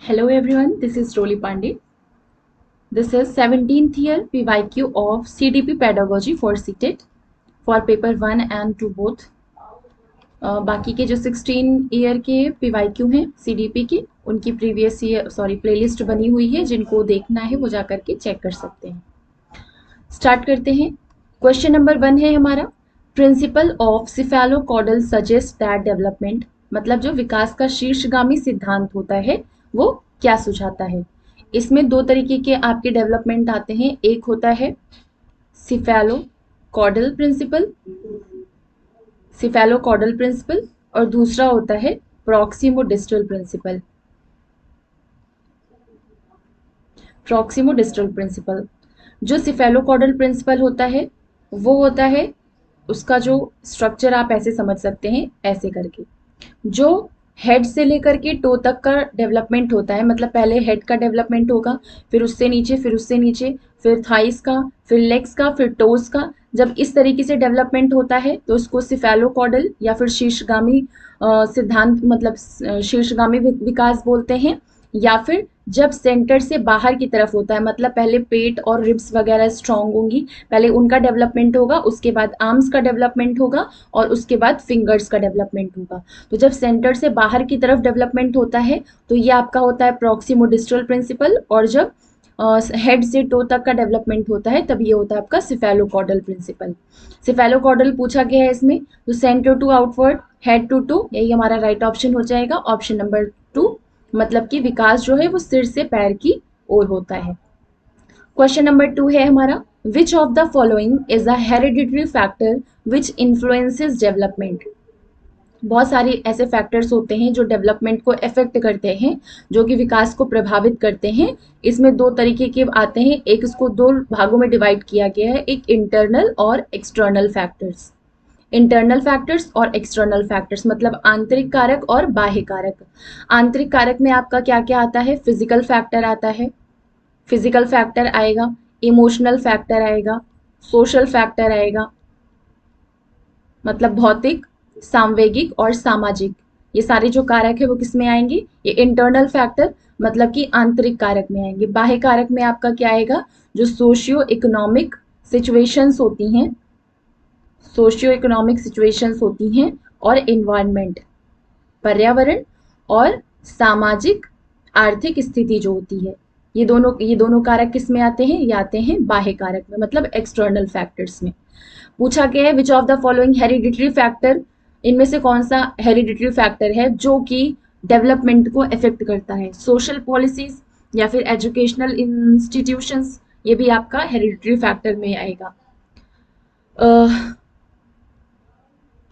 Hello everyone, this is Roli Pandey. This is 17th year PYQ of CDP Pedagogy for CTET for paper 1 and 2 both. बाकी के जो 16 year के PYQ हैं CDP के, उनकी previous year playlist बनी हुई है, जिनको देखना है वो जाकर के चेक कर सकते हैं। स्टार्ट करते हैं। क्वेश्चन नंबर 1 है हमारा, principle of cephalocaudal suggest that development, मतलब जो विकास का शीर्षगामी सिद्धांत होता है वो क्या सुझाता है। इसमें दो तरीके के आपके डेवलपमेंट आते हैं, एक होता है सिफेलोकॉडल प्रिंसिपल और दूसरा होता है प्रॉक्सिमोडिस्टल प्रिंसिपल। जो सिफेलोकॉडल प्रिंसिपल होता है वो होता है, उसका जो स्ट्रक्चर आप ऐसे समझ सकते हैं, ऐसे करके जो हेड से लेकर के टो तक का डेवलपमेंट होता है, मतलब पहले हेड का डेवलपमेंट होगा, फिर उससे नीचे, फिर थाइस का, फिर लेग्स का, फिर टोज का। जब इस तरीके से डेवलपमेंट होता है तो उसको सिफेलोकॉडल या फिर शीर्षगामी सिद्धांत, मतलब शीर्षगामी विकास बोलते हैं। या फिर जब सेंटर से बाहर की तरफ होता है, मतलब पहले पेट और रिब्स वगैरह स्ट्रांग होंगी, पहले उनका डेवलपमेंट होगा, उसके बाद आर्म्स का डेवलपमेंट होगा और उसके बाद फिंगर्स का डेवलपमेंट होगा। तो जब सेंटर से बाहर की तरफ डेवलपमेंट होता है तो ये आपका होता है प्रॉक्सिमोडिस्टल प्रिंसिपल, और जब हेड से टो तक का डेवलपमेंट होता है तब ये होता है आपका सिफेलोकॉडल प्रिंसिपल। सिफेलोकॉडल पूछा गया है इसमें, तो center to outward, head to toe, यही हमारा राइट ऑप्शन हो जाएगा, ऑप्शन नंबर 2। मतलब कि विकास जो है वो सिर से पैर की ओर होता है। क्वेश्चन नंबर 2 है हमारा, which of the following is a hereditary factor which influences development. बहुत सारे ऐसे फैक्टर्स होते हैं जो डेवलपमेंट को इफेक्ट करते हैं, जो कि विकास को प्रभावित करते हैं। इसमें दो तरीके के आते हैं, एक इसको दो भागों में डिवाइड किया गया है, एक इंटरनल और एक्सटर्नल फैक्टर्स। इंटरनल फैक्टर्स और एक्सटर्नल फैक्टर्स मतलब आंतरिक कारक और बाह्य कारक। आंतरिक कारक में आपका क्या क्या आता है, फिजिकल फैक्टर आता है, फिजिकल फैक्टर आएगा, इमोशनल फैक्टर आएगा, सोशल फैक्टर आएगा, मतलब भौतिक, सांवेगिक और सामाजिक। ये सारे जो कारक है वो किस में आएंगे, ये इंटरनल फैक्टर मतलब कि आंतरिक कारक में आएंगे। बाह्य कारक में आपका क्या आएगा, जो सोशियो इकोनॉमिक सिचुएशंस होती हैं, और इन्वायरमेंट, पर्यावरण, और सामाजिक आर्थिक स्थिति जो होती है, ये दोनों कारक किस में आते हैं, ये आते हैं बाह्य कारक में, मतलब एक्सटर्नल फैक्टर्स में। पूछा गया है विच of the following hereditary factor, इनमें से कौन सा हेरिडिटरी फैक्टर है जो कि डेवलपमेंट को इफेक्ट करता है। सोशल पॉलिसीज या फिर एजुकेशनल इंस्टीट्यूशंस, ये भी आपका हेरिडिटरी फैक्टर में आएगा।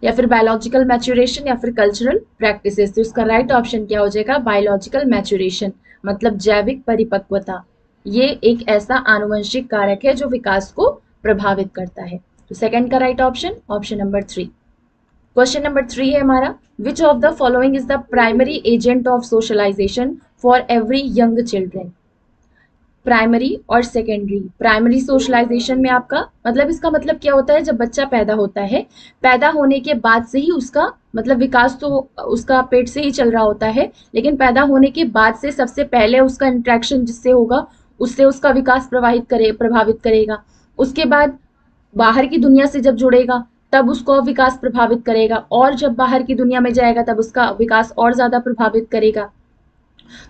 या फिर बायोलॉजिकल मैच्योरेशन या फिर कल्चरल प्रैक्टिसेस। तो इसका राइट ऑप्शन क्या हो जाएगा, बायोलॉजिकल मैच्योरेशन, मतलब जैविक परिपक्वता। ये एक ऐसा आनुवंशिक कारक है जो विकास को प्रभावित करता है। तो सेकंड का right option, option number 3। Question number 3 है हमारा, which of the following is the primary agent of socialization for every young children. Primary और सेकेंडरी। प्राइमरी सोशलाइजेशन में आपका मतलब, इसका मतलब क्या होता है, जब बच्चा पैदा होता है, पैदा होने के बाद से ही उसका मतलब विकास तो उसका पेट से ही चल रहा होता है, लेकिन पैदा होने के बाद से सबसे पहले उसका इंट्रैक्शन जिससे होगा उससे उसका विकास प्रभावित करेगा। उसके बाद बाहर की दुनिया से जब जुड़ेगा तब उसको विकास प्रभावित करेगा, और जब बाहर की दुनिया में जाएगा तब उसका विकास और ज्यादा प्रभावित करेगा।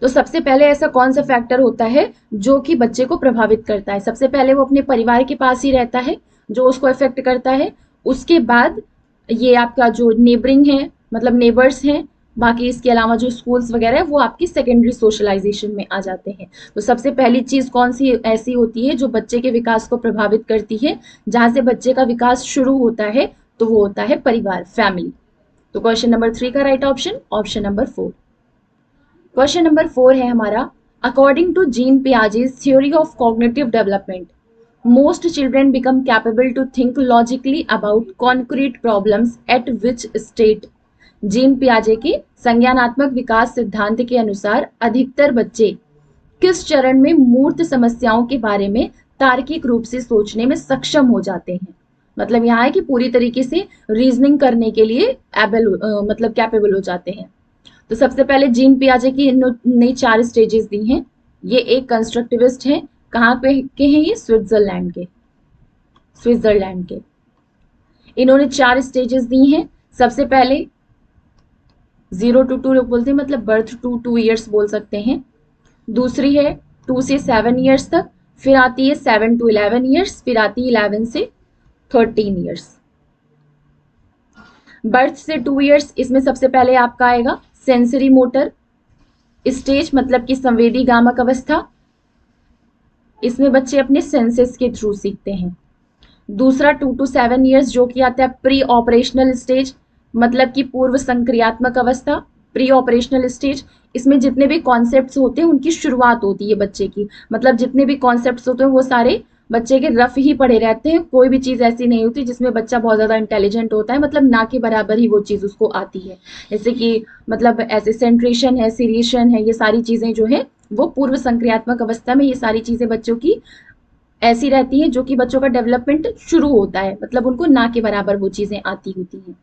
तो सबसे पहले ऐसा कौन सा फैक्टर होता है जो कि बच्चे को प्रभावित करता है, सबसे पहले वो अपने परिवार के पास ही रहता है जो उसको इफेक्ट करता है। उसके बाद ये आपका जो नेबरिंग है, मतलब नेबर्स हैं, बाकी इसके अलावा जो स्कूल्स वगैरह है वो आपकी सेकेंडरी सोशलाइजेशन में आ जाते हैं। तो सबसे पहली चीज कौन सी ऐसी होती है जो बच्चे के विकास को प्रभावित करती है, जहां से बच्चे का विकास शुरू होता है, तो वो होता है परिवार, फैमिली। तो क्वेश्चन नंबर 3 का right option, option number 4। Question number 4 है हमारा, according to Jean Piaget's theory of cognitive development, most children become capable to think logically about concrete problems at which state। Jean पियाजे के संज्ञानात्मक विकास सिद्धांत के अनुसार अधिकतर बच्चे किस चरण में मूर्त समस्याओं के बारे में तार्किक रूप से सोचने में सक्षम हो जाते हैं। मतलब यहाँ है कि पूरी तरीके से रीजनिंग करने के लिए मतलब कैपेबल हो जाते हैं। तो सबसे पहले जीन पियाजे की ने 4 स्टेजेस दी हैं। ये एक कंस्ट्रक्टिविस्ट हैं। कहाँ पे के हैं ये? स्विट्जरलैंड के। इन्होंने 4 स्टेजेस दी हैं। सबसे पहले 0 to 2 बोलते हैं, मतलब बर्थ टू 2 ईयर्स बोल सकते हैं। दूसरी है 2 से 7 ईयर्स तक, फिर आती है 7 to 11 ईयर्स, फिर आती है 11 से 13 ईयर्स। बर्थ से 2 ईयर्स, इसमें सबसे पहले आपका आएगा सेंसरी मोटर स्टेज, मतलब कि संवेदी गामक अवस्था। इसमें बच्चे अपने सेंसेस के थ्रू सीखते हैं। दूसरा 2 to 7 ईयर्स जो कि आता है प्री ऑपरेशनल स्टेज, मतलब कि पूर्व संक्रियात्मक अवस्था। प्री ऑपरेशनल स्टेज, इसमें जितने भी कॉन्सेप्ट्स होते हैं उनकी शुरुआत होती है बच्चे की, मतलब जितने भी कॉन्सेप्ट्स होते हैं वो सारे बच्चे के रफ ही पढ़े रहते हैं। कोई भी चीज़ ऐसी नहीं होती जिसमें बच्चा बहुत ज़्यादा इंटेलिजेंट होता है, मतलब ना के बराबर ही वो चीज़ उसको आती है। जैसे कि मतलब ऐसे सेंट्रेशन है, सीरिएशन है, ये सारी चीज़ें जो है वो पूर्व संक्रियात्मक अवस्था में ये सारी चीज़ें बच्चों की ऐसी रहती है जो कि बच्चों का डेवलपमेंट शुरू होता है, मतलब उनको ना के बराबर वो चीज़ें आती होती हैं।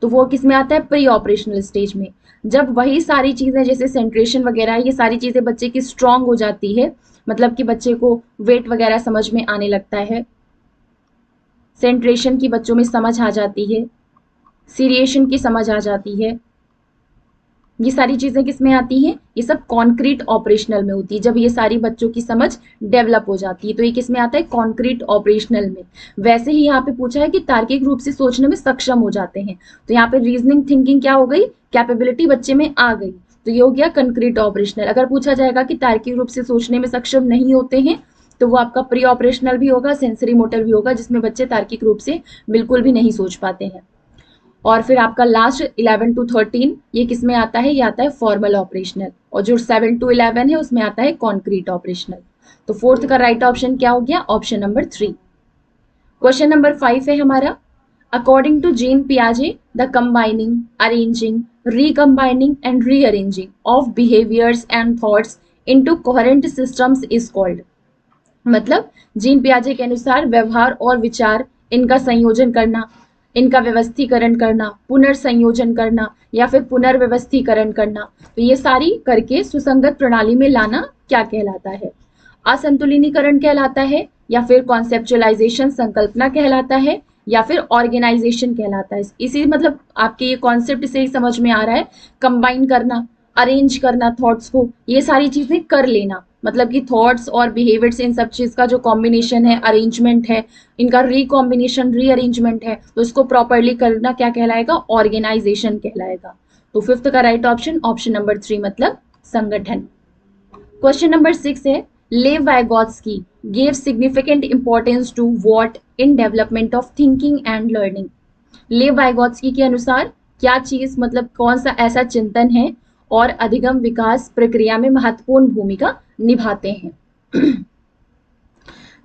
तो वो किस में आता है? प्री ऑपरेशनल स्टेज में। जब वही सारी चीज़ें जैसे सेंट्रेशन वगैरह ये सारी चीज़ें बच्चे की स्ट्रांग हो जाती है, मतलब कि बच्चे को वेट वगैरह समझ में आने लगता है, सेंट्रेशन की बच्चों में समझ आ जाती है, सीरिएशन की समझ आ जाती है, ये सारी चीजें किस में आती हैं? ये सब कॉन्क्रीट ऑपरेशनल में होती है। जब ये सारी बच्चों की समझ डेवलप हो जाती है तो ये किस में आता है? कॉन्क्रीट ऑपरेशनल में। वैसे ही यहाँ पे पूछा है कि तार्किक रूप से सोचने में सक्षम हो जाते हैं, तो यहाँ पे रीजनिंग थिंकिंग क्या हो गई? कैपेबिलिटी बच्चे में आ गई, तो ये हो गया कंक्रीट ऑपरेशनल। अगर पूछा जाएगा कि तार्किक रूप से सोचने में सक्षम नहीं होते हैं, तो वो आपका प्री ऑपरेशनल भी होगा, सेंसरी मोटर भी होगा, जिसमें बच्चे तार्किक रूप से बिल्कुल भी नहीं सोच पाते हैं। और फिर आपका लास्ट 11 to 13 ये किस में आता है? ये आता है फॉर्मल ऑपरेशनल। और जो 7 to 11 है उसमें आता है कॉन्क्रीट ऑपरेशनल। तो फोर्थ का राइट ऑप्शन क्या हो गया? Option number 3। क्वेश्चन नंबर 5 है हमारा, अकॉर्डिंग टू जीन पियाजे the combining, arranging, recombining and rearranging of behaviours and thoughts into coherent systems is called. मतलब जीन पियाजे के अनुसार व्यवहार और विचार इनका संयोजन करना, इनका व्यवस्थीकरण करना, पुनर्संयोजन करना या फिर पुनर्व्यवस्थीकरण करना, तो ये सारी करके सुसंगत प्रणाली में लाना क्या कहलाता है? असंतुलिनीकरण कहलाता है, या फिर कॉन्सेप्चुअलाइजेशन संकल्पना कहलाता है, या फिर ऑर्गेनाइजेशन कहलाता है। इसी मतलब आपके ये कॉन्सेप्ट से ही समझ में आ रहा है, कंबाइन करना, अरेंज करना थॉट्स को, ये सारी चीजें कर लेना, मतलब कि थॉट्स और बिहेवियर्स इन सब चीज का जो कॉम्बिनेशन है, अरेंजमेंट है, इनका रिकॉम्बिनेशन, रीअरेंजमेंट है, तो इसको प्रॉपरली करना क्या कहलाएगा? ऑर्गेनाइजेशन कहलाएगा। तो फिफ्थ का राइट ऑप्शन ऑप्शन नंबर 3, मतलब संगठन। क्वेश्चन नंबर 6 है, लेव Vygotsky gave significant importance to what in development of thinking and learning। लेव वाइगोत्स्की के अनुसार क्या चीज, मतलब कौन सा ऐसा चिंतन है और अधिगम विकास प्रक्रिया में महत्वपूर्ण भूमिका निभाते हैं?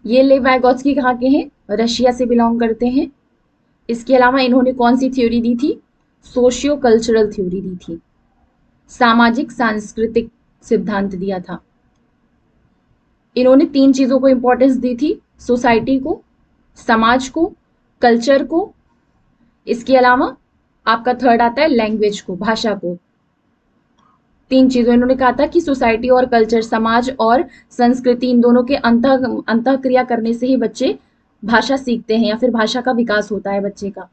ये लेव वाइगोत्स्की कहाँ के हैं? रशिया से बिलोंग करते हैं। इसके अलावा इन्होंने कौन सी थ्योरी दी थी? सोशियो कल्चरल थ्योरी दी थी, सामाजिक सांस्कृतिक सिद्धांत दिया था। इन्होंने 3 चीजों को इंपॉर्टेंस दी थी, सोसाइटी को, समाज को, कल्चर को। इसके अलावा आपका थर्ड आता है लैंग्वेज को, भाषा को। 3 चीजों इन्होंने कहा था कि सोसाइटी और कल्चर, समाज और संस्कृति, इन दोनों के अंतः क्रिया करने से ही बच्चे भाषा सीखते हैं या फिर भाषा का विकास होता है बच्चे का।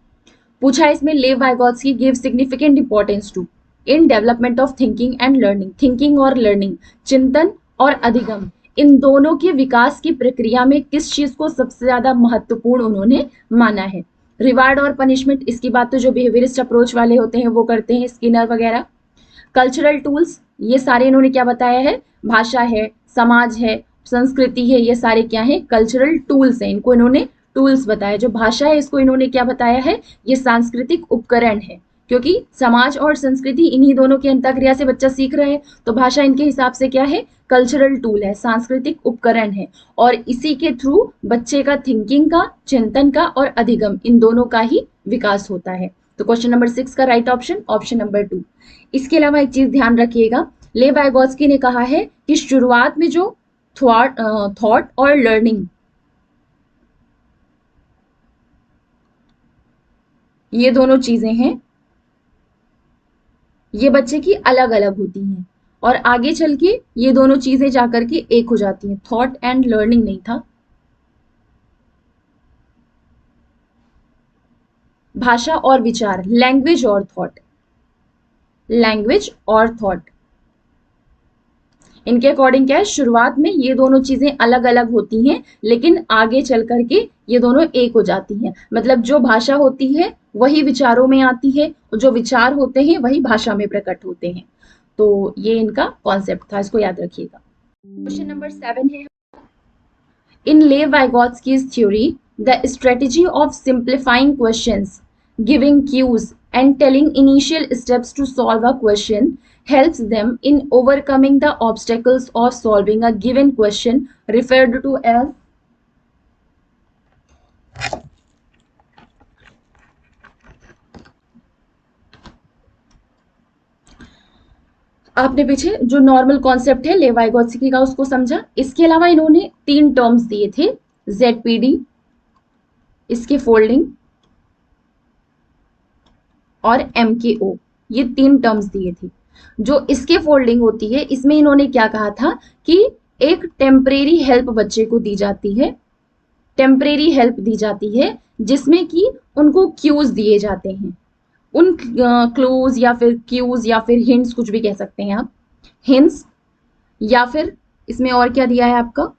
पूछा है इसमें, Lev Vygotsky give significant importance to in development of thinking and learning. Thinking और लर्निंग, चिंतन और अधिगम, इन दोनों के विकास की प्रक्रिया में किस चीज को सबसे ज्यादा महत्वपूर्ण उन्होंने माना है? रिवार्ड और पनिशमेंट, इसकी बात तो जो बिहेवियरिस्ट अप्रोच वाले होते हैं वो करते हैं, स्किनर वगैरह। कल्चरल टूल्स, ये सारे इन्होंने क्या बताया है? भाषा है, समाज है, संस्कृति है, ये सारे क्या है? कल्चरल टूल्स हैं। इनको इन्होंने टूल्स बताया। जो भाषा है इसको इन्होंने क्या बताया है? ये सांस्कृतिक उपकरण है, क्योंकि समाज और संस्कृति इन्हीं दोनों की अंतःक्रिया से बच्चा सीख रहा है, तो भाषा इनके हिसाब से क्या है? कल्चरल टूल है, सांस्कृतिक उपकरण है, और इसी के थ्रू बच्चे का थिंकिंग का, चिंतन का और अधिगम, इन दोनों का ही विकास होता है। तो क्वेश्चन नंबर 6 का राइट ऑप्शन ऑप्शन नंबर 2। इसके अलावा एक चीज ध्यान रखिएगा, लेव वाइगोत्स्की ने कहा है कि शुरुआत में जो थॉट और लर्निंग, ये दोनों चीजें हैं, ये बच्चे की अलग अलग होती हैं और आगे चल के ये दोनों चीजें जाकर के एक हो जाती हैं। थॉट एंड लर्निंग नहीं था, भाषा और विचार, लैंग्वेज और थॉट, लैंग्वेज और थॉट। इनके अकॉर्डिंग क्या है, शुरुआत में ये दोनों चीजें अलग अलग होती हैं लेकिन आगे चल करके ये दोनों एक हो जाती हैं। मतलब जो भाषा होती है वही विचारों में आती है और जो विचार होते हैं वही भाषा में प्रकट होते हैं। तो ये इनका कॉन्सेप्ट था, इसको याद रखिएगा। क्वेश्चन नंबर 7 है, in Lev Vygotsky's theory, the strategy of simplifying questions, giving cues, and telling initial steps to solve a question helps them in overcoming the obstacles of solving a given question, referred to as आपने पीछे जो normal concept है लेव Vygotsky का उसको समझा। इसके अलावा इन्होंने 3 टर्म्स दिए थे, ZPD, इसके फोल्डिंग और MKO, ये 3 टर्म्स दिए थे। जो इसके फोल्डिंग होती है इसमें इन्होंने क्या कहा था कि एक टेम्परेरी हेल्प बच्चे को दी जाती है, टेम्परेरी हेल्प दी जाती है जिसमें कि उनको क्यूज दिए जाते हैं। उन क्लूज या फिर क्यूज या फिर हिंट्स, कुछ भी कह सकते हैं आप, हिंट्स, या फिर इसमें और क्या दिया है आपका,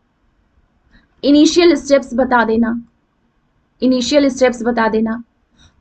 इनिशियल स्टेप्स बता देना, इनिशियल स्टेप्स बता देना।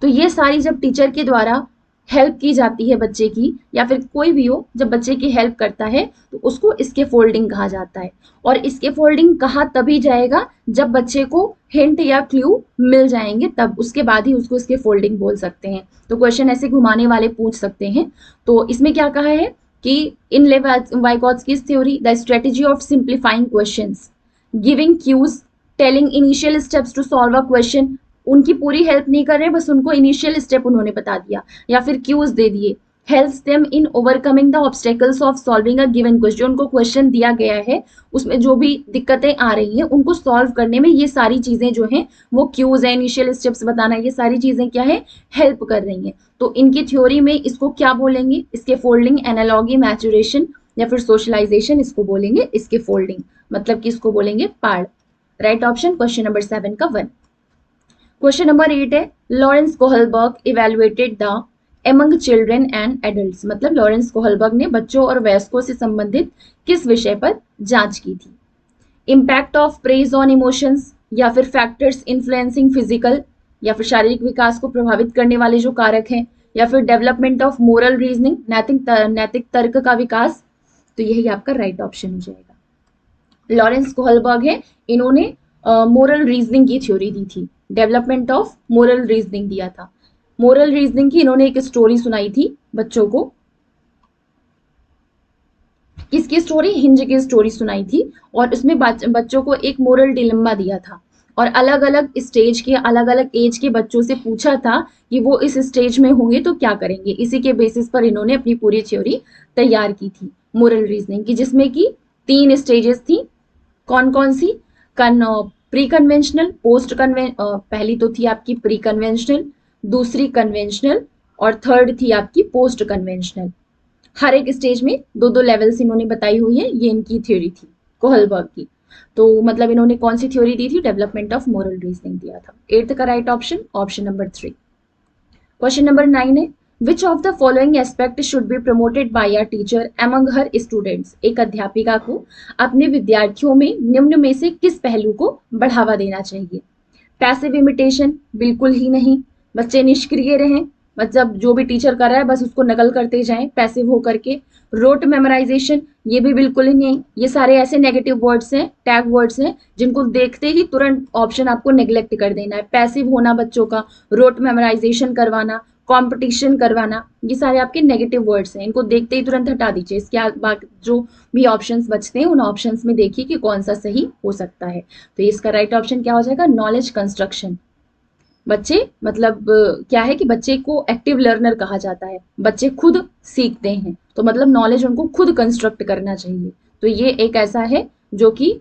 तो ये सारी जब टीचर के द्वारा हेल्प की जाती है बच्चे की, या फिर कोई भी हो जब बच्चे की हेल्प करता है तो उसको इसके फोल्डिंग कहा जाता है। और इसके फोल्डिंग कहा तभी जाएगा जब बच्चे को हिंट या क्लू मिल जाएंगे, तब उसके बाद ही उसको इसके फोल्डिंग बोल सकते हैं। तो क्वेश्चन ऐसे घुमाने वाले पूछ सकते हैं। तो इसमें क्या कहा है कि in Lev Vygotsky's theory the strategy of simplifying questions, giving cues, telling initial steps to solve a question, उनकी पूरी हेल्प नहीं कर रहे, बस उनको इनिशियल स्टेप उन्होंने बता दिया या फिर क्यूज दे दिए। Helps them in overcoming the obstacles of solving a given question, उनको क्वेश्चन दिया गया है उसमें जो भी दिक्कतें आ रही हैं उनको सॉल्व करने में ये सारी चीजें जो हैं वो क्यूज है, इनिशियल स्टेप्स बताना, ये सारी चीजें क्या है, हेल्प कर रही हैं। तो इनकी थ्योरी में इसको क्या बोलेंगे, इसके फोल्डिंग, एनालॉगी, मैचुरेशन या फिर सोशलाइजेशन, इसको बोलेंगे इसके फोल्डिंग, मतलब कि इसको बोलेंगे पाड़। राइट ऑप्शन क्वेश्चन नंबर 7 का 1। क्वेश्चन नंबर 8 है, Lawrence Kohlberg evaluated the among children and adults, मतलब लॉरेंस कोहलबर्ग ने बच्चों और वयस्कों से संबंधित किस विषय पर जांच की थी। Impact of praise on emotions, या फिर फैक्टर्स इन्फ्लुएंसिंग फिजिकल या फिर शारीरिक विकास को प्रभावित करने वाले जो कारक हैं, या फिर डेवलपमेंट ऑफ मोरल रीजनिंग, नैतिक तर्क का विकास। तो यही आपका राइट ऑप्शन हो जाएगा। लॉरेंस कोहलबर्ग है, इन्होंने मोरल रीजनिंग की थ्योरी दी थी, डेवलपमेंट ऑफ मोरल रीजनिंग दिया था। मोरल रीजनिंग की इन्होंने एक स्टोरी सुनाई थी बच्चों को, किसकी स्टोरी, हिंज की स्टोरी सुनाई थी, और उसमें बच्चों को एक मोरल डिलेमा दिया था और अलग अलग स्टेज के, अलग अलग एज के बच्चों से पूछा था कि वो इस स्टेज में होंगे तो क्या करेंगे। इसी के बेसिस पर इन्होंने अपनी पूरी थ्योरी तैयार की थी मोरल रीजनिंग की, जिसमें कि 3 स्टेजेस थी। कौन कौन सी, प्री कन्वेंशनल, पहली तो थी आपकी प्री कन्वेंशनल, दूसरी कन्वेंशनल और थर्ड थी आपकी पोस्ट कन्वेंशनल। हर एक स्टेज में 2-2 लेवल्स इन्होंने बताई हुई है, ये इनकी थ्योरी थी कोहलबर्ग की। तो मतलब इन्होंने कौन सी थ्योरी दी थी, डेवलपमेंट ऑफ मोरल रीजनिंग दिया था। 8th का right option option number 3। Question number 9 है, विच of the following aspect should be promoted by a teacher among her students, एक अध्यापिका को अपने विद्यार्थियों में निम्न में से किस पहलू को बढ़ावा देना चाहिए। पैसिव इमिटेशन, बिल्कुल ही नहीं, बच्चे निष्क्रिय रहें, मतलब जो भी टीचर कर रहा है बस उसको नकल करते जाएं पैसिव होकर के। रोट मेमोराइजेशन, ये भी बिल्कुल ही नहीं। ये सारे ऐसे नेगेटिव वर्ड्स हैं, टैग वर्ड्स हैं, जिनको देखते ही तुरंत ऑप्शन आपको नेग्लेक्ट कर देना है। पैसिव होना बच्चों का, रोट मेमोराइजेशन करवाना, कंपटीशन करवाना, ये सारे आपके नेगेटिव वर्ड्स हैं, इनको देखते ही तुरंत हटा दीजिए। इसके बाद जो भी ऑप्शंस बचते हैं उन ऑप्शंस में देखिए कि कौन सा सही हो सकता है। तो इसका राइट ऑप्शन क्या हो जाएगा, नॉलेज कंस्ट्रक्शन। बच्चे मतलब क्या है कि बच्चे को एक्टिव लर्नर कहा जाता है, बच्चे खुद सीखते हैं, तो मतलब नॉलेज उनको खुद कंस्ट्रक्ट करना चाहिए। तो ये एक ऐसा है जो कि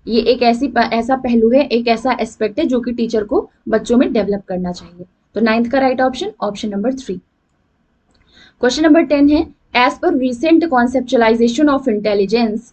ये एक ऐसा पहलू है, एक ऐसा एस्पेक्ट है जो कि टीचर को बच्चों में डेवलप करना चाहिए। तो 9th का right option option number 3। Question number 10 है, as per recent conceptualization of intelligence,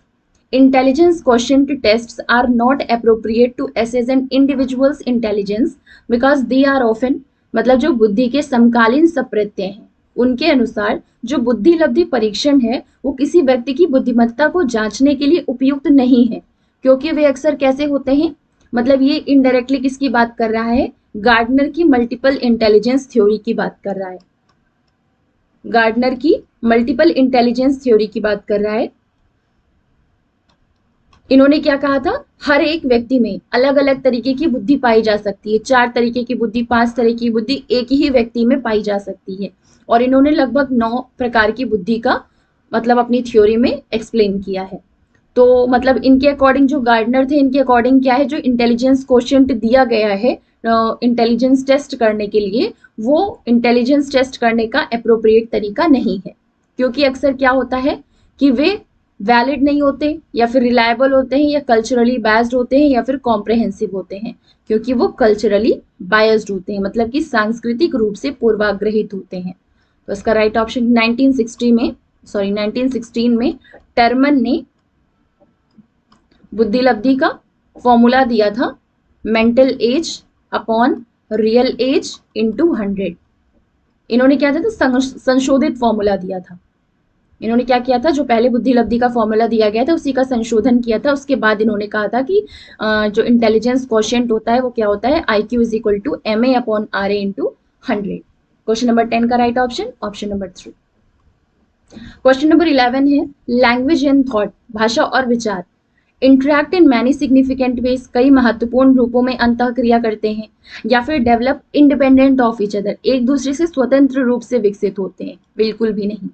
intelligence quotient tests are not appropriate to assess an individual's intelligence because they are often, मतलब जो बुद्धि के समकालीन सप्रत्य हैं उनके अनुसार जो बुद्धि लब्धि परीक्षण है वो किसी व्यक्ति की बुद्धिमत्ता को जांचने के लिए उपयुक्त नहीं है, क्योंकि वे अक्सर कैसे होते हैं, मतलब ये इनडायरेक्टली किसकी बात कर रहा है, गार्डनर की मल्टीपल इंटेलिजेंस थ्योरी की बात कर रहा है। गार्डनर की मल्टीपल इंटेलिजेंस थ्योरी की बात कर रहा है। इन्होंने क्या कहा था, हर एक व्यक्ति में अलग अलग तरीके की बुद्धि पाई जा सकती है, 4 तरीके की बुद्धि, 5 तरह की बुद्धि एक ही व्यक्ति में पाई जा सकती है। और इन्होंने लगभग 9 प्रकार की बुद्धि का मतलब अपनी थ्योरी में एक्सप्लेन किया है। तो मतलब इनके अकॉर्डिंग जो गार्डनर थे, इनके अकॉर्डिंग क्या है, जो इंटेलिजेंस क्वोशिएंट दिया गया है इंटेलिजेंस टेस्ट करने के लिए, वो इंटेलिजेंस टेस्ट करने का अप्रोप्रिएट तरीका नहीं है, क्योंकि अक्सर क्या होता है कि वे वैलिड नहीं होते या फिर रिलायबल होते हैं या कल्चरली बायस्ड होते हैं या फिर कॉम्प्रहेंसिव होते हैं, क्योंकि वो कल्चरली बायस्ड होते हैं, मतलब कि सांस्कृतिक रूप से पूर्वाग्रहित होते हैं। तो इसका राइट ऑप्शन 1916 में टर्मन ने बुद्धि लब्धि का फॉर्मूला दिया था, mental age upon real age into 100। इन्होंने क्या था, संशोधित फॉर्मूला दिया था। इन्होंने क्या किया था, जो पहले बुद्धि लब्धि का फॉर्मूला दिया गया था उसी का संशोधन किया था। उसके बाद इन्होंने कहा था कि जो इंटेलिजेंस क्वोशिएंट होता है वो क्या होता है, IQ is equal to MA upon RA into 100। Question number 10 का right option option number 3। Question number 11 है, लैंग्वेज एंड थॉट, भाषा और विचार, interact in many significant ways, कई महत्वपूर्ण रूपों में अंतःक्रिया करते हैं, या फिर develop independent of each other, एक दूसरे से स्वतंत्र रूप से विकसित होते हैं, बिल्कुल भी नहीं।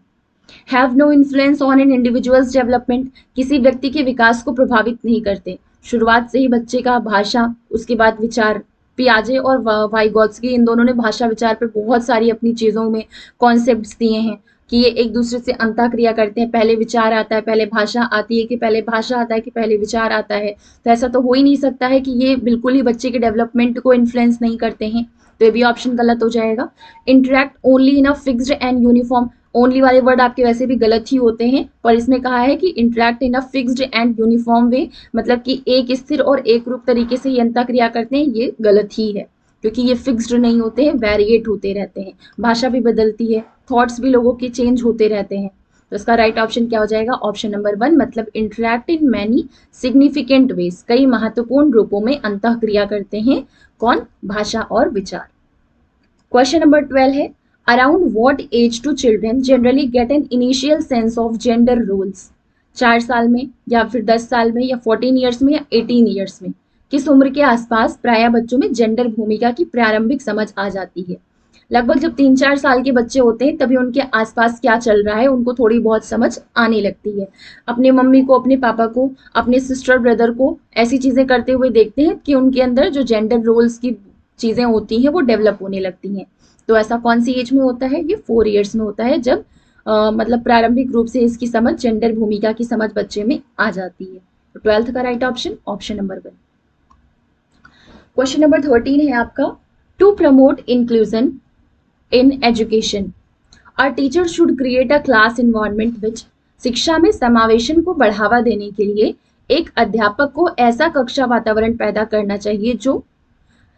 Have no influence on an individual's development, किसी व्यक्ति के विकास को प्रभावित नहीं करते। शुरुआत से ही बच्चे का भाषा, उसके बाद विचार, पियाजे और वाइगोत्स्की इन दोनों ने भाषा विचार पर बहुत सारी अपनी चीज़ों में कॉन्सेप्ट्स दिए हैं कि ये एक दूसरे से अंतःक्रिया करते हैं, पहले विचार आता है, पहले भाषा आती है, कि पहले भाषा आता है कि पहले विचार आता है। तो ऐसा तो हो ही नहीं सकता है कि ये बिल्कुल ही बच्चे के डेवलपमेंट को इन्फ्लुएंस नहीं करते हैं, तो ये भी ऑप्शन गलत हो जाएगा। Interact only in a fixed and uniform, only वाले वर्ड आपके वैसे भी गलत ही होते हैं, पर इसमें कहा है कि interact in a fixed and uniform way, मतलब कि एक स्थिर और एक रूप तरीके से ये अंतःक्रिया करते हैं, ये गलत ही है, क्योंकि ये फिक्स्ड नहीं होते हैं, वेरिएट होते रहते हैं, भाषा भी बदलती है, थॉट्स भी लोगों के चेंज होते रहते हैं। तो इसका राइट ऑप्शन क्या हो जाएगा, ऑप्शन नंबर 1, मतलब interact in many significant ways, कई महत्वपूर्ण रूपों में अंतःक्रिया करते हैं, कौन, भाषा और विचार। क्वेश्चन नंबर 12 है, around what age to children generally get an initial sense of gender roles, 4 साल में या फिर 10 साल में या 14 ईयर्स में या 18 ईयर्स में, किस उम्र के आसपास प्राय बच्चों में जेंडर भूमिका की प्रारंभिक समझ आ जाती है। लगभग जब 3-4 साल के बच्चे होते हैं तभी उनके आसपास क्या चल रहा है उनको थोड़ी बहुत समझ आने लगती है। अपने मम्मी को, अपने पापा को, अपने सिस्टर ब्रदर को ऐसी चीजें करते हुए देखते हैं कि उनके अंदर जो जेंडर रोल्स की चीजें होती हैं वो डेवलप होने लगती हैं। तो ऐसा कौन सी एज में होता है, ये 4 ईयर्स में होता है, जब मतलब प्रारंभिक रूप से इसकी समझ, जेंडर भूमिका की समझ बच्चे में आ जाती है। तो 12th का right option option number 1। Question number 13 है आपका, to promote inclusion in education a teacher should create a class environment which, शिक्षा में समावेशन को बढ़ावा देने के लिए एक अध्यापक को ऐसा कक्षा वातावरण पैदा करना चाहिए जो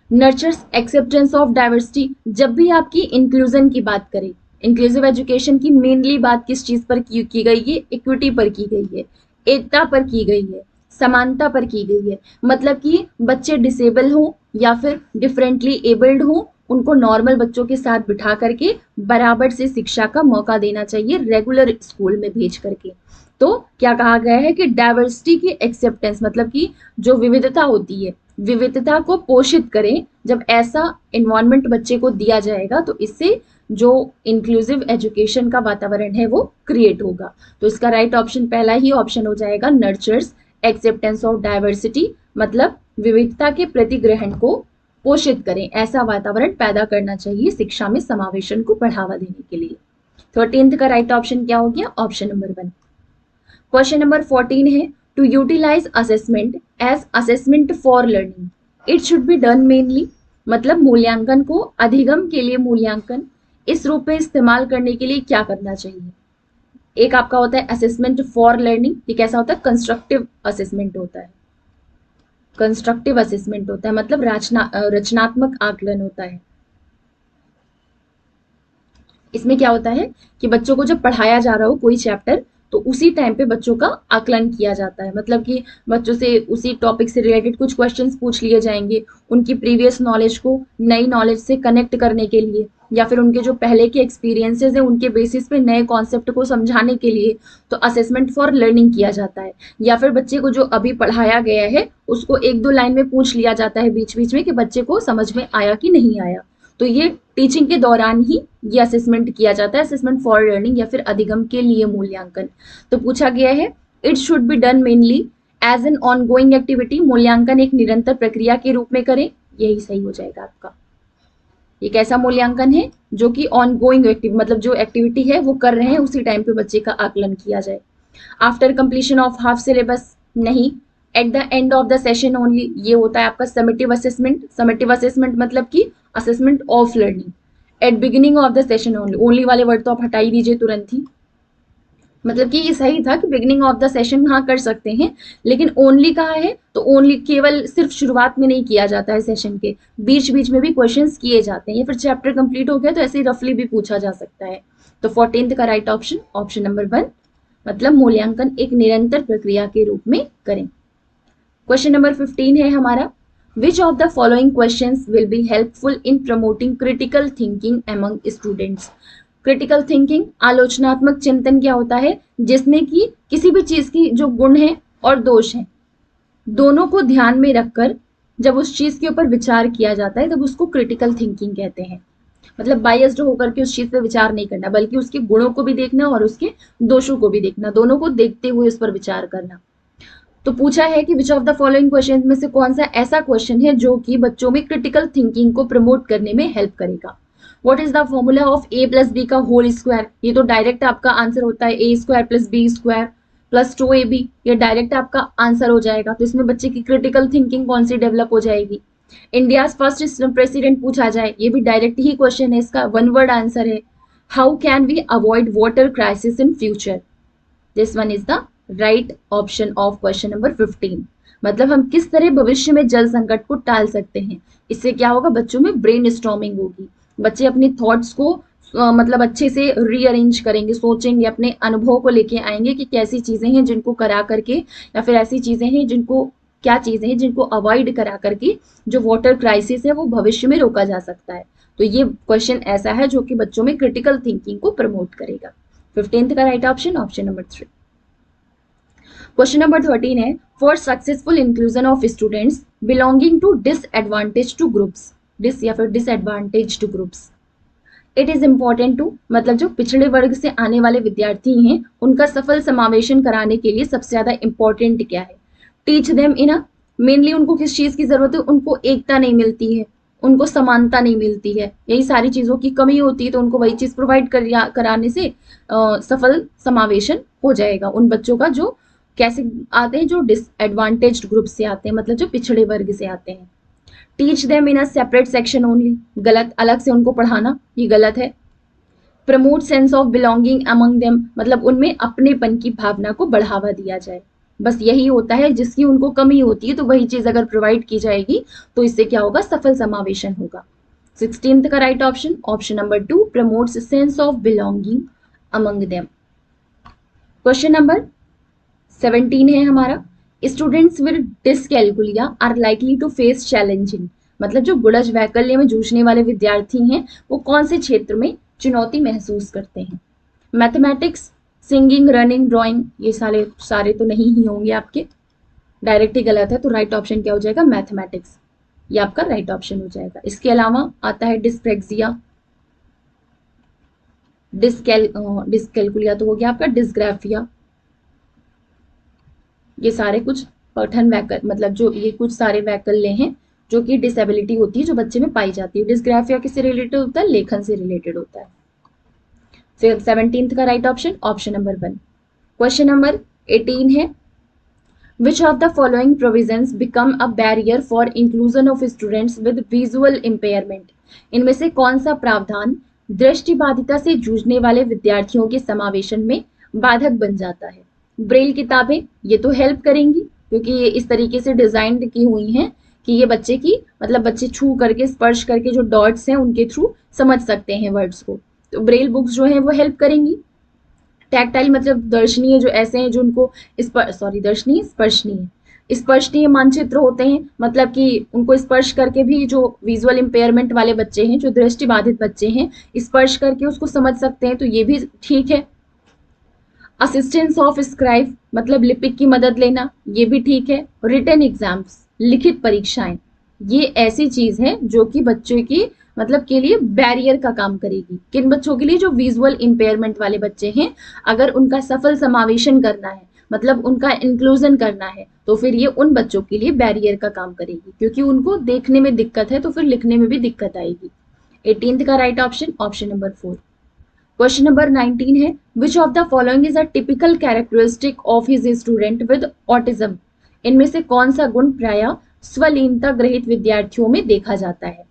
नर्चर्स एक्सेप्टेंस ऑफ डाइवर्सिटी। जब भी आपकी इंक्लूजन की बात करें, इंक्लूसिव एजुकेशन की मेनली बात किस चीज पर की गई है, इक्विटी पर की गई है, एकता पर की गई है, समानता पर की गई है, मतलब कि बच्चे डिसेबल हो या फिर डिफरेंटली एबल्ड हो, उनको नॉर्मल बच्चों के साथ बिठा करके बराबर से शिक्षा का मौका देना चाहिए, रेगुलर स्कूल में भेज करके। तो क्या कहा गया है कि डाइवर्सिटी की एक्सेप्टेंस, मतलब कि जो विविधता होती है, विविधता को पोषित करें। जब ऐसा एनवायरनमेंट बच्चे को दिया जाएगा तो इससे जो इंक्लूसिव एजुकेशन का वातावरण है वो क्रिएट होगा। तो इसका राइट ऑप्शन पहला ही ऑप्शन हो जाएगा, नर्चर्स एक्सेप्टेंस ऑफ डाइवर्सिटी, मतलब विविधता के प्रति ग्रहण को पोषित करें, ऐसा वातावरण पैदा करना चाहिए शिक्षा में समावेशन को बढ़ावा देने के लिए। 13th का राइट ऑप्शन क्या हो गया, ऑप्शन नंबर 1। क्वेश्चन नंबर 14 है, to utilize assessment as assessment for learning, it should be done mainly, मतलब मूल्यांकन को अधिगम के लिए मूल्यांकन इस रूप में इस्तेमाल करने के लिए क्या करना चाहिए। एक आपका होता है असेसमेंट फॉर लर्निंग, ये कैसा होता है, कंस्ट्रक्टिव असेसमेंट होता है। कंस्ट्रक्टिव असेसमेंट होता है मतलब रचनात्मक आकलन होता है। इसमें क्या होता है कि बच्चों को जब पढ़ाया जा रहा हो कोई चैप्टर, तो उसी टाइम पे बच्चों का आकलन किया जाता है। मतलब कि बच्चों से उसी टॉपिक से रिलेटेड कुछ क्वेश्चंस पूछ लिए जाएंगे, उनकी प्रीवियस नॉलेज को नई नॉलेज से कनेक्ट करने के लिए, या फिर उनके जो पहले के एक्सपीरियंसेस हैं उनके बेसिस पे नए कॉन्सेप्ट को समझाने के लिए तो असेसमेंट फॉर लर्निंग किया जाता है। या फिर बच्चे को जो अभी पढ़ाया गया है उसको एक दो लाइन में पूछ लिया जाता है बीच बीच में कि बच्चे को समझ में आया कि नहीं आया। तो ये टीचिंग के दौरान ही ये असेसमेंट किया जाता है, असेसमेंट फॉर लर्निंग या फिर अधिगम के लिए मूल्यांकन। तो पूछा गया है it should be done mainly as an ongoing activity, मूल्यांकन एक निरंतर प्रक्रिया के रूप में करें, यही सही हो जाएगा आपका। ये कैसा मूल्यांकन है, जो कि ऑनगोइंग एक्टिविटी, मतलब जो एक्टिविटी है वो कर रहे हैं उसी टाइम पे बच्चे का आकलन किया जाए। After completion of half syllabus नहीं, at the end of the session only, ये होता है आपका समेटिव असेसमेंट। समेटिव असेसमेंट मतलब कि assessment of learning. At beginning of the session only, only वाले वर्ड तो आप हटा ही दीजिए तुरंत ही। मतलब कि ये सही था कि बिगिनिंग ऑफ द सेशन हाँ कर सकते हैं, लेकिन ओनली कहा है तो ओनली केवल सिर्फ शुरुआत में नहीं किया जाता है सेशन के, बीच बीच में भी क्वेश्चंस किए जाते हैं। या फिर चैप्टर कंप्लीट हो गया तो ऐसे ही रफली भी पूछा जा सकता है। तो 14th का राइट ऑप्शन ऑप्शन नंबर 1, मतलब मूल्यांकन एक निरंतर प्रक्रिया के रूप में करें। क्वेश्चन नंबर 15 है हमारा, which of the following questions will be helpful in promoting critical thinking among students. Critical thinking, आलोचनात्मक चिंतन क्या होता है, जिसमें कि किसी भी चीज की जो गुण है और दोष है दोनों को ध्यान में रखकर जब उस चीज के ऊपर विचार किया जाता है तब उसको क्रिटिकल थिंकिंग कहते हैं। मतलब बायस्ड होकर के उस चीज पे विचार नहीं करना, बल्कि उसके गुणों को भी देखना और उसके दोषों को भी देखना, दोनों को देखते हुए उस पर विचार करना। तो पूछा है कि विच ऑफ द फॉलोइंग क्वेश्चन में से कौन सा ऐसा क्वेश्चन है जो कि बच्चों में क्रिटिकल थिंकिंग को प्रमोट करने में हेल्प करेगा। What is the formula of a plus b का होल स्क्वायर, ये तो डायरेक्ट आपका आंसर होता है a square plus b square plus 2ab, ये डायरेक्ट आपका आंसर हो जाएगा। तो इसमें बच्चे की क्रिटिकल थिंकिंग कौन सी डेवलप हो जाएगी। इंडिया फर्स्ट प्रेसिडेंट पूछा जाए, ये भी डायरेक्ट ही क्वेश्चन है, इसका वन वर्ड आंसर है how can we avoid water crisis in future. This one is the right option of question number 15। मतलब हम किस तरह भविष्य में जल संकट को टाल सकते हैं। इससे क्या होगा, बच्चों में ब्रेन स्टॉर्मिंग होगी, बच्चे अपनी थॉट्स को मतलब अच्छे से रीअरेंज करेंगे, सोचेंगे, अपने अनुभव को लेके आएंगे कि कैसी चीजें हैं जिनको करा करके, या फिर ऐसी चीजें हैं जिनको, क्या चीजें हैं जिनको अवॉइड करा करके जो वाटर क्राइसिस है वो भविष्य में रोका जा सकता है। तो ये क्वेश्चन ऐसा है जो कि बच्चों में क्रिटिकल थिंकिंग को प्रमोट करेगा। 15th का right option option number 3। Question number 13 है, for successful inclusion of students belonging to disadvantage to groups, dis या फिर disadvantage to groups, it is important to, मतलब जो पिछड़े वर्ग से आने वाले विद्यार्थी हैं उनका सफल समावेशन कराने के लिए सबसे ज्यादा इंपॉर्टेंट क्या है। Teach them in a, mainly उनको किस चीज की जरूरत है, उनको एकता नहीं मिलती है, उनको समानता नहीं मिलती है, यही सारी चीजों की कमी होती है। तो उनको वही चीज प्रोवाइड कराने से सफल समावेशन हो जाएगा उन बच्चों का जो कैसे आते हैं, जो डिसएडवांटेज्ड ग्रुप से आते हैं, मतलब जो पिछड़े वर्ग से आते हैं। Teach them in a separate section only, गलत, अलग से उनको पढ़ाना ये गलत है। Promote sense of belonging among them, मतलब उनमें अपनेपन की भावना को बढ़ावा दिया जाए, बस यही होता है। जिसकी उनको कमी होती है तो वही चीज अगर प्रोवाइड की जाएगी तो इससे क्या होगा, सफल समावेशन होगा। 16th का right option option number 2, promotes sense of belonging among them. Question number 17 है हमारा, students with dyscalculia are likely to face challenging, मतलब जो गुड़ज वैकल्य में जूझने वाले विद्यार्थी हैं वो कौन से क्षेत्र में चुनौती महसूस करते हैं। मैथमेटिक्स, सिंगिंग, रनिंग, ड्राइंग, ये सारे सारे तो नहीं ही होंगे आपके, डायरेक्ट ही गलत है। तो राइट ऑप्शन क्या हो जाएगा, मैथमेटिक्स, ये आपका राइट ऑप्शन हो जाएगा। इसके अलावा आता है डिस्प्रेक्सिया, डिसकैलकुलिया तो हो गया आपका, डिस्ग्राफिया, ये सारे कुछ पठन वैकल्य, मतलब जो ये कुछ सारे वैकल्य हैं जो कि डिसेबिलिटी होती है जो बच्चे में पाई जाती है। डिस्ग्राफिया किससे रिलेटेड होता है, लेखन से रिलेटेड होता है। फिर 17th का right option option number 1। Question number 18 है, Which of the following provisions become a barrier for inclusion of students with visual impairment? इनमें से कौन सा प्रावधान दृष्टिबाधिता से जूझने वाले विद्यार्थियों के समावेशन में बाधक बन जाता है? ब्रेल किताबें ये तो हेल्प करेंगी क्योंकि ये इस तरीके से डिजाइन की हुई हैं कि ये बच्चे की मतलब बच्चे छू करके स्पर्श करके जो डॉट्स हैं उनके थ्रू समझ सकते हैं वर्ड्स को, तो ब्रेल बुक्स जो हैं वो हेल्प करेंगी। टैक्टाइल मतलब दर्शनीय जो ऐसे हैं जो उनको दर्शनीय स्पर्शनीय मानचित्र होते हैं, मतलब कि उनको स्पर्श करके भी जो विजुअल इम्पेयरमेंट वाले बच्चे हैं, जो दृष्टि बाधित बच्चे हैं, स्पर्श करके उसको समझ सकते हैं, तो ये भी ठीक है। असिस्टेंस ऑफ स्क्राइब मतलब लिपिक की मदद लेना, ये भी ठीक है। रिटन एग्जाम्स लिखित परीक्षाएं, ये ऐसी चीज है जो कि बच्चों की मतलब के लिए बैरियर का काम करेगी। किन बच्चों के लिए? जो विजुअल इम्पेयरमेंट वाले बच्चे हैं, अगर उनका सफल समावेशन करना है मतलब उनका इंक्लूजन करना है तो फिर ये उन बच्चों के लिए बैरियर का काम करेगी, क्योंकि उनको देखने में दिक्कत है तो फिर लिखने में भी दिक्कत आएगी। 18th का right option option number 4। Question number 19 है, विच of the following is a typical characteristic of his student with autism? इनमें से कौन सा गुण प्रायः स्वलीनता ग्रहित विद्यार्थियों में देखा जाता है?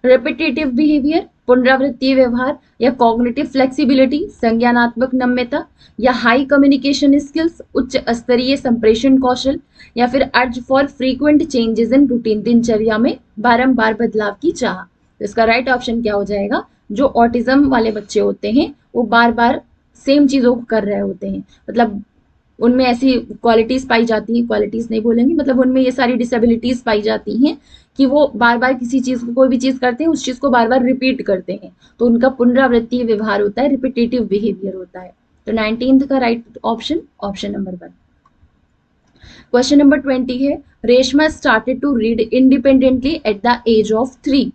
रिपीटेटिव बिहेवियर, पुनरावृत्तीय व्यवहार, या कॉग्निटिव फ्लेक्सिबिलिटी, संज्ञानात्मक नम्यता, या हाई कम्युनिकेशन स्किल्स, उच्च स्तरीय संप्रेषण कौशल, या फिर urge for frequent changes in routine, दिनचर्या में बारंबार बदलाव की चाह। तो इसका राइट ऑप्शन क्या हो जाएगा? जो ऑटिज्म वाले बच्चे होते हैं वो बार बार सेम चीजों को कर रहे होते हैं, मतलब उनमें ऐसी क्वालिटीज पाई जाती हैं, क्वालिटीज नहीं बोलेंगे, मतलब उनमें ये सारी डिसेबिलिटीज पाई जाती हैं कि वो बार बार किसी चीज को कोई भी चीज करते हैं उस चीज को बार बार रिपीट करते हैं, तो उनका पुनरावृत्तीय व्यवहार होता है, रिपीटेटिव बिहेवियर होता है। तो 19th का right option option number 1। Question number 20 है, Reshma started to read independently at the age of 3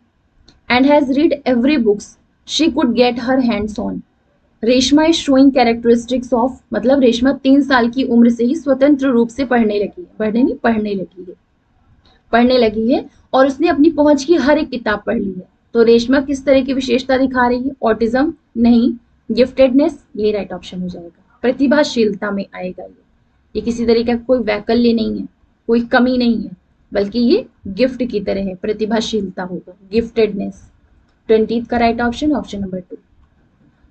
and has read every books she could get her hands on. Reshma is showing characteristics of मतलब रेशमा 3 साल की उम्र से ही स्वतंत्र रूप से पढ़ने लगी है और उसने अपनी पहुंच की हर एक किताब पढ़ ली है। तो रेशमा किस तरह की विशेषता दिखा रही है? ऑटिज्म नहीं, गिफ्टेडनेस, ये राइट ऑप्शन हो जाएगा। प्रतिभाशीलता में आएगा ये किसी तरह का कोई वैकल्य नहीं है, कोई कमी नहीं है, बल्कि ये गिफ्ट की तरह है, प्रतिभाशीलता होगा, गिफ्टेडनेस। 20th का right option option number 2।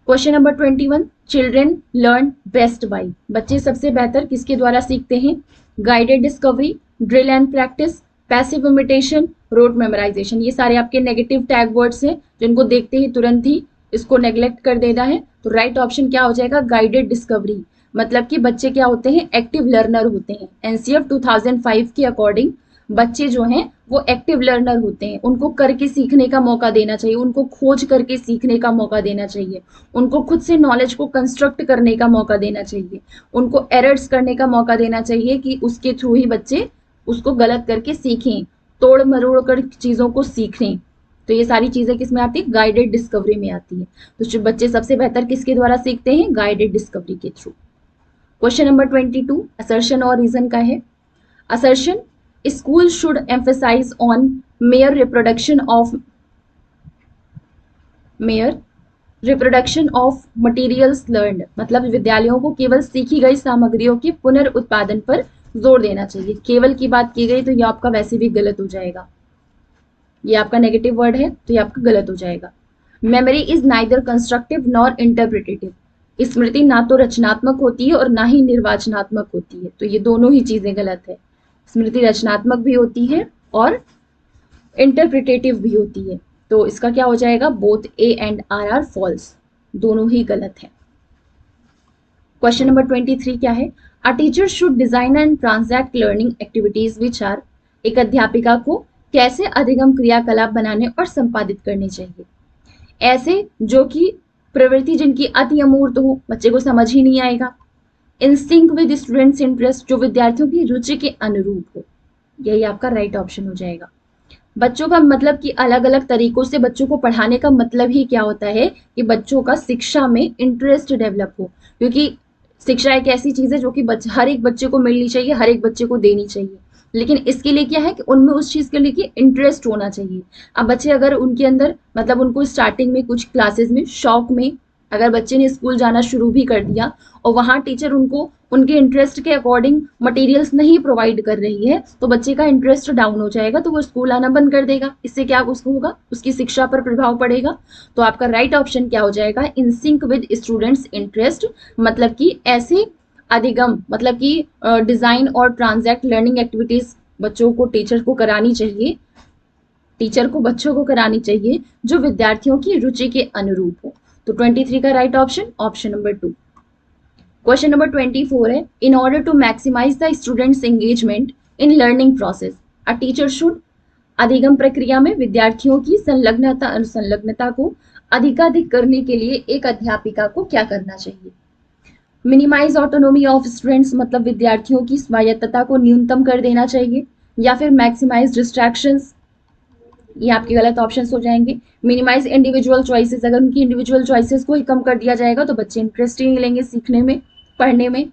Question number 21, children learn best by, बच्चे सबसे बेहतर किसके द्वारा सीखते हैं? Guided discovery, drill and practice, passive imitation, rote memorization. ये सारे आपके नेगेटिव टैग वर्ड्स हैं जिनको देखते ही तुरंत ही इसको नेग्लेक्ट कर देना है। तो राइट ऑप्शन क्या हो जाएगा? गाइडेड डिस्कवरी, मतलब कि बच्चे क्या होते हैं? एक्टिव लर्नर होते हैं। एनसीएफ 2005 के अकॉर्डिंग बच्चे जो हैं वो एक्टिव लर्नर होते हैं, उनको करके सीखने का मौका देना चाहिए, उनको खोज करके सीखने का मौका देना चाहिए, उनको खुद से नॉलेज को कंस्ट्रक्ट करने का मौका देना चाहिए, उनको एरर्स करने का मौका देना चाहिए कि उसके थ्रू ही बच्चे उसको गलत करके सीखें, तोड़ मरोड़ कर चीज़ों को सीखें। तो ये सारी चीज़ें किस में आती है? गाइडेड डिस्कवरी में आती है। तो बच्चे सबसे बेहतर किसके द्वारा सीखते हैं? गाइडेड डिस्कवरी के थ्रू। क्वेश्चन नंबर 22 असर्शन और रीजन का है। Assertion, school should emphasize on mere reproduction of materials learned, मतलब विद्यालयों को केवल सीखी गई सामग्रियों के पुनर्उत्पादन पर जोर देना चाहिए। केवल की बात की गई तो ये आपका वैसे भी गलत हो जाएगा, ये आपका नेगेटिव वर्ड है तो ये आपका गलत हो जाएगा। Memory is neither constructive nor interpretative, स्मृति ना तो रचनात्मक होती है और ना ही निर्वाचनात्मक होती है, तो ये दोनों ही चीजें गलत है। स्मृति रचनात्मक भी होती है और इंटरप्रिटेटिव भी होती है, तो इसका क्या हो जाएगा? Both A and R false, दोनों ही गलत है। क्वेश्चन नंबर 23 क्या है? A teacher should design and transact learning activities which are, एक अध्यापिका को कैसे अधिगम क्रियाकलाप बनाने और संपादित करने चाहिए? ऐसे जो कि प्रवृत्ति जिनकी अति अमूर्त हो, बच्चे को समझ ही नहीं आएगा। In sync with students interest, जो विद्यार्थियों की रुचि के अनुरूप हो, यही आपका राइट ऑप्शन हो जाएगा। बच्चों का मतलब कि अलग अलग तरीकों से बच्चों को पढ़ाने का मतलब ही क्या होता है कि बच्चों का शिक्षा में इंटरेस्ट डेवलप हो, क्योंकि शिक्षा एक ऐसी चीज है जो कि हर एक बच्चे को मिलनी चाहिए, हर एक बच्चे को देनी चाहिए, लेकिन इसके लिए क्या है कि उनमें उस चीज के लिए इंटरेस्ट होना चाहिए। अब बच्चे अगर उनके अंदर मतलब उनको स्टार्टिंग में कुछ क्लासेस में शौक में अगर बच्चे ने स्कूल जाना शुरू भी कर दिया और वहां टीचर उनको उनके इंटरेस्ट के अकॉर्डिंग मटेरियल्स नहीं प्रोवाइड कर रही है तो बच्चे का इंटरेस्ट डाउन हो जाएगा, तो वो स्कूल आना बंद कर देगा। इससे क्या उसको होगा, उसकी शिक्षा पर प्रभाव पड़ेगा। तो आपका राइट ऑप्शन क्या हो जाएगा, in sync with students interest, मतलब कि ऐसे अधिगम, मतलब कि डिजाइन और ट्रांजैक्ट लर्निंग एक्टिविटीज बच्चों को टीचर को करानी चाहिए, टीचर को बच्चों को करानी चाहिए जो विद्यार्थियों की रुचि के अनुरूप हो। तो 23 का right option option number 2। Question number 24 है, in order to maximise the students engagement in learning process a teacher should, अधिगम प्रक्रिया में विद्यार्थियों की संलग्नता को अधिकाधिक करने के लिए एक अध्यापिका को क्या करना चाहिए। मिनिमाइज ऑटोनोमी ऑफ स्टूडेंट्स, मतलब विद्यार्थियों की स्वायत्तता को न्यूनतम कर देना चाहिए, या फिर मैक्सिमाइज डिस्ट्रैक्शंस, ये आपके गलत ऑप्शंस हो जाएंगे। मिनिमाइज इंडिविजुअल चॉइसेस, अगर उनकी इंडिविजुअल चॉइसेस को ही कम कर दिया जाएगा तो बच्चे इंटरेस्ट ही नहीं लेंगे सीखने में, पढ़ने में।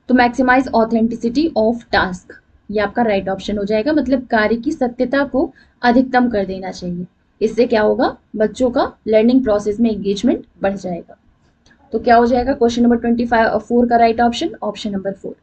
तो मैक्सिमाइज ऑथेंटिसिटी ऑफ टास्क, ये आपका राइट ऑप्शन हो जाएगा, मतलब कार्य की सत्यता को अधिकतम कर देना चाहिए। इससे क्या होगा, बच्चों का लर्निंग प्रोसेस में एंगेजमेंट बढ़ जाएगा। तो क्या हो जाएगा क्वेश्चन नंबर 24 का राइट ऑप्शन ऑप्शन नंबर 4।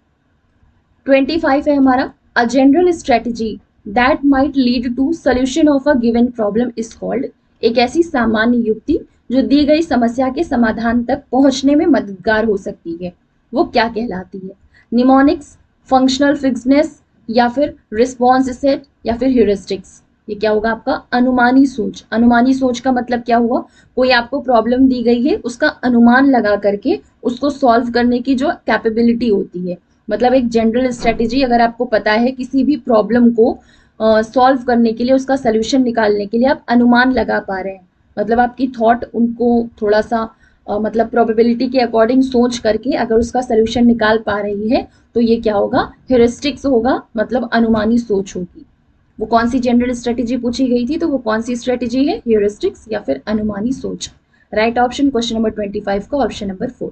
25 है हमारा, a general strategy that might lead to solution of a given problem is called, एक ऐसी सामान्य युक्ति जो दी गई समस्या के समाधान तक पहुंचने में मददगार हो सकती है, वो क्या कहलाती है। निमोनिक्स, फंक्शनल फिक्सनेस, या फिर रिस्पॉन्स सेट, या फिर ह्यूरिस्टिक्स। ये क्या होगा आपका, अनुमानी सोच। अनुमानी सोच का मतलब क्या हुआ, कोई आपको प्रॉब्लम दी गई है उसका अनुमान लगा करके उसको सॉल्व करने की जो कैपेबिलिटी होती है, मतलब एक जनरल स्ट्रेटेजी, अगर आपको पता है किसी भी प्रॉब्लम को सॉल्व करने के लिए, उसका सोल्यूशन निकालने के लिए आप अनुमान लगा पा रहे हैं, मतलब आपकी थॉट उनको थोड़ा सा मतलब प्रोबेबिलिटी के अकॉर्डिंग सोच करके अगर उसका सोल्यूशन निकाल पा रही है, तो ये क्या होगा, हेरिस्टिक्स होगा, मतलब अनुमानी सोच होगी। वो कौन सी जनरल स्ट्रेटेजी पूछी गई थी, तो वो कौन सी स्ट्रेटेजी है, हेरिस्टिक्स या फिर अनुमानी सोच। राइट ऑप्शन क्वेश्चन नंबर 25 का ऑप्शन नंबर 4।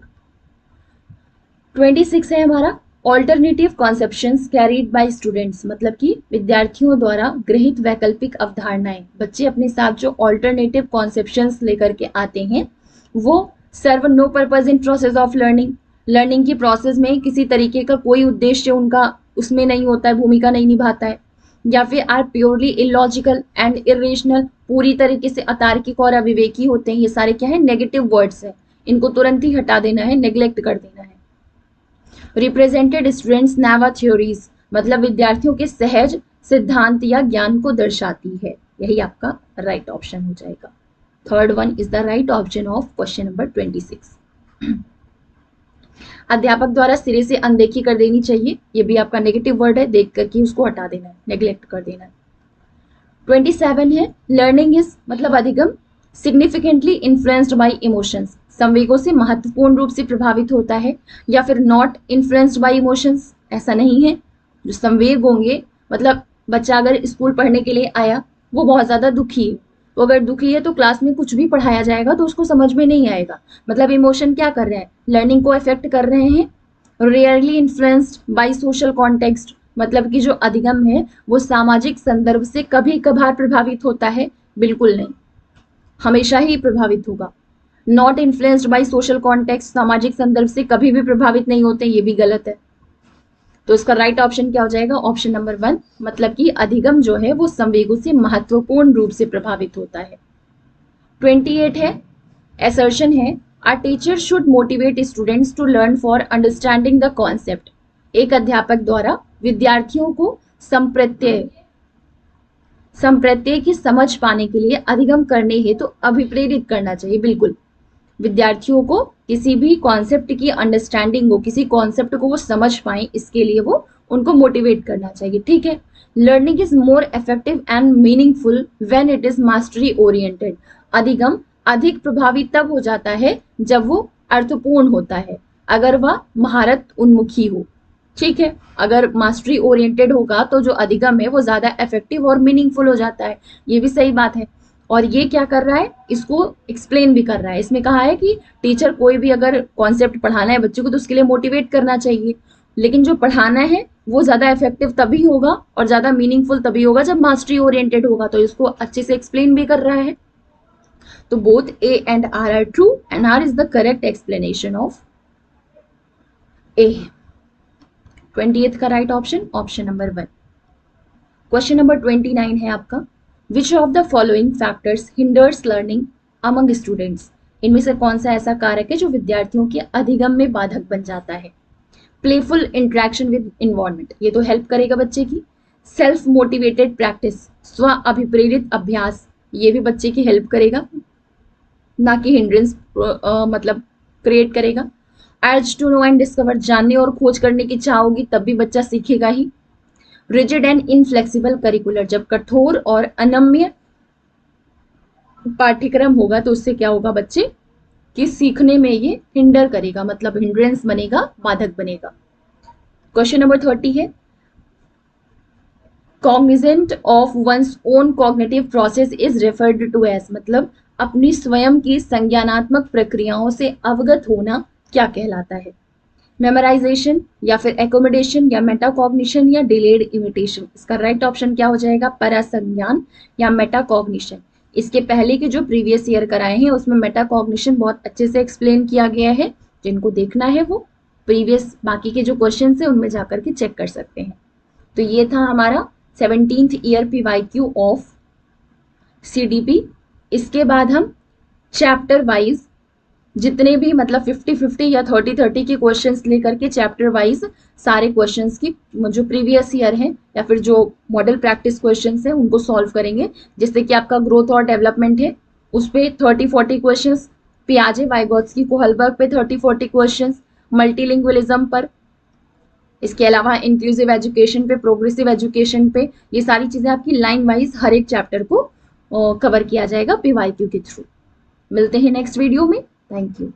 26 है हमारा, alternative conceptions carried bye students, मतलब कि विद्यार्थियों द्वारा गृहित वैकल्पिक अवधारणाएं, बच्चे अपने साथ जो ऑल्टरनेटिव कॉन्सेप्शंस लेकर के आते हैं वो serve no purpose in process of learning, learning की प्रोसेस में किसी तरीके का कोई उद्देश्य उनका उसमें नहीं होता है, भूमिका नहीं निभाता है, या फिर are purely illogical and irrational, पूरी तरीके से अतार्किक और अविवेकी होते हैं। ये सारे क्या है, नेगेटिव वर्ड्स है, इनको तुरंत ही हटा देना है, नेग्लेक्ट कर देना है। रिप्रेजेंटेड स्टूडेंट्स नैवा थ्योरीज, मतलब विद्यार्थियों के सहज सिद्धांत या ज्ञान को दर्शाती है, यही आपका राइट ऑप्शन हो जाएगा। Third one is the right option of question number 26। अध्यापक द्वारा सिरे से अनदेखी कर देनी चाहिए, ये भी आपका नेगेटिव वर्ड है, देख करके उसको हटा देना है, नेग्लेक्ट कर देना है। 27 है, लर्निंग इज, मतलब अधिगम सिग्निफिकेंटली इन्फ्लुएंस्ड बाय इमोशंस, संवेगों से महत्वपूर्ण रूप से प्रभावित होता है, या फिर नॉट इन्फ्लुएंस्ड बाय इमोशंस, ऐसा नहीं है। जो संवेग होंगे, मतलब बच्चा अगर स्कूल पढ़ने के लिए आया, वो बहुत ज्यादा दुखी है, तो अगर दुखी है तो क्लास में कुछ भी पढ़ाया जाएगा तो उसको समझ में नहीं आएगा, मतलब इमोशन क्या कर रहे हैं, लर्निंग को इफेक्ट कर रहे हैं। Rarely influenced by social context, मतलब कि जो अधिगम है वो सामाजिक संदर्भ से कभी कभार प्रभावित होता है, बिल्कुल नहीं, हमेशा ही प्रभावित होगा। Not influenced by social context, सामाजिक संदर्भ से कभी भी प्रभावित नहीं होते, ये भी गलत है। तो इसका राइट ऑप्शन क्या हो जाएगा, ऑप्शन नंबर 1, मतलब कि अधिगम जो है वो संवेगों से महत्वपूर्ण रूप से प्रभावित होता है। 28 है, असर्शन है, a teacher should motivate students to learn for understanding the concept, एक अध्यापक द्वारा विद्यार्थियों को संप्रत्यय की समझ पाने के लिए अधिगम करने हेतु अभिप्रेरित करना चाहिए। बिल्कुल, विद्यार्थियों को किसी भी कॉन्सेप्ट की अंडरस्टैंडिंग हो, किसी कॉन्सेप्ट को वो समझ पाए, इसके लिए वो उनको मोटिवेट करना चाहिए, ठीक है। Learning is more effective and meaningful when it is mastery oriented, अधिगम अधिक प्रभावी तब हो जाता है जब वो अर्थपूर्ण होता है, अगर वह महारत उन्मुखी हो, ठीक है। अगर मास्टरी ओरिएंटेड होगा तो जो अधिगम है वो ज्यादा इफेक्टिव और मीनिंगफुल हो जाता है, ये भी सही बात है। और ये क्या कर रहा है, इसको एक्सप्लेन भी कर रहा है। इसमें कहा है कि टीचर कोई भी अगर कॉन्सेप्ट पढ़ाना है बच्चे को तो उसके लिए मोटिवेट करना चाहिए, लेकिन जो पढ़ाना है वो ज्यादा इफेक्टिव तभी होगा और ज्यादा मीनिंगफुल तभी होगा जब मास्टरी ओरिएंटेड होगा, तो इसको अच्छे से एक्सप्लेन भी कर रहा है। तो both A and R R true and R is the correct explanation of A. 20th का right option option number 1। Question number 29 है आपका, which of the following factors hinders learning among students, इनमें से कौन सा ऐसा कारक है जो विद्यार्थियों के अधिगम में बाधक बन जाता है। प्लेफुल इंटरेक्शन विद इन्वायरमेंट, ये तो हेल्प करेगा बच्चे की। सेल्फ मोटिवेटेड प्रैक्टिस, स्व अभिप्रेरित अभ्यास, ये भी बच्चे की हेल्प करेगा, ना कि हिंड्रेंस मतलब क्रिएट करेगा। Urge to know and discover, जानने और खोज करने की चाह होगी तब भी बच्चा सीखेगा ही। रिजिड एंड इनफ्लेक्सिबल करिकुलर, जब कठोर और अनम्य पाठ्यक्रम होगा तो उससे क्या होगा बच्चे कि सीखने में ये हिंडर करेगा, मतलब हिंड्रेंस बनेगा, बाधक बनेगा। क्वेश्चन नंबर 30 है, cognizant of one's own cognitive process is referred to as, मतलब अपनी स्वयं की संज्ञानात्मक प्रक्रियाओं से अवगत होना क्या कहलाता है। मेमोराइजेशन या फिर एकोमोडेशन या मेटाकॉग्निशन या डिलेड इमिटेशन। इसका राइट ऑप्शन क्या हो जाएगा, परासंज्ञान या मेटाकॉग्निशन। इसके पहले के जो प्रीवियस ईयर कराए हैं उसमें मेटाकॉग्निशन बहुत अच्छे से एक्सप्लेन किया गया है, जिनको देखना है वो प्रीवियस बाकी के जो क्वेश्चन है उनमें जाकर के चेक कर सकते हैं। तो ये था हमारा 17th year PYQ of CDP। इसके बाद हम चैप्टर वाइज जितने भी मतलब 50-50 या 30-30 के क्वेश्चंस लेकर के चैप्टर वाइज सारे क्वेश्चंस की जो प्रीवियस ईयर हैं या फिर जो मॉडल प्रैक्टिस क्वेश्चंस हैं उनको सॉल्व करेंगे, जिससे कि आपका ग्रोथ और डेवलपमेंट है उस पर 30-40 क्वेश्चंस, पियाजे वाइगोत्स्की कोहलबर्ग पे 30-40 क्वेश्चंस, मल्टीलिंगुअलिज्म पर, इसके अलावा इंक्लूसिव एजुकेशन पे, प्रोग्रेसिव एजुकेशन पे, ये सारी चीजें आपकी लाइन वाइज हर एक चैप्टर को कवर किया जाएगा PYQ के थ्रू। मिलते हैं नेक्स्ट वीडियो में। Thank you.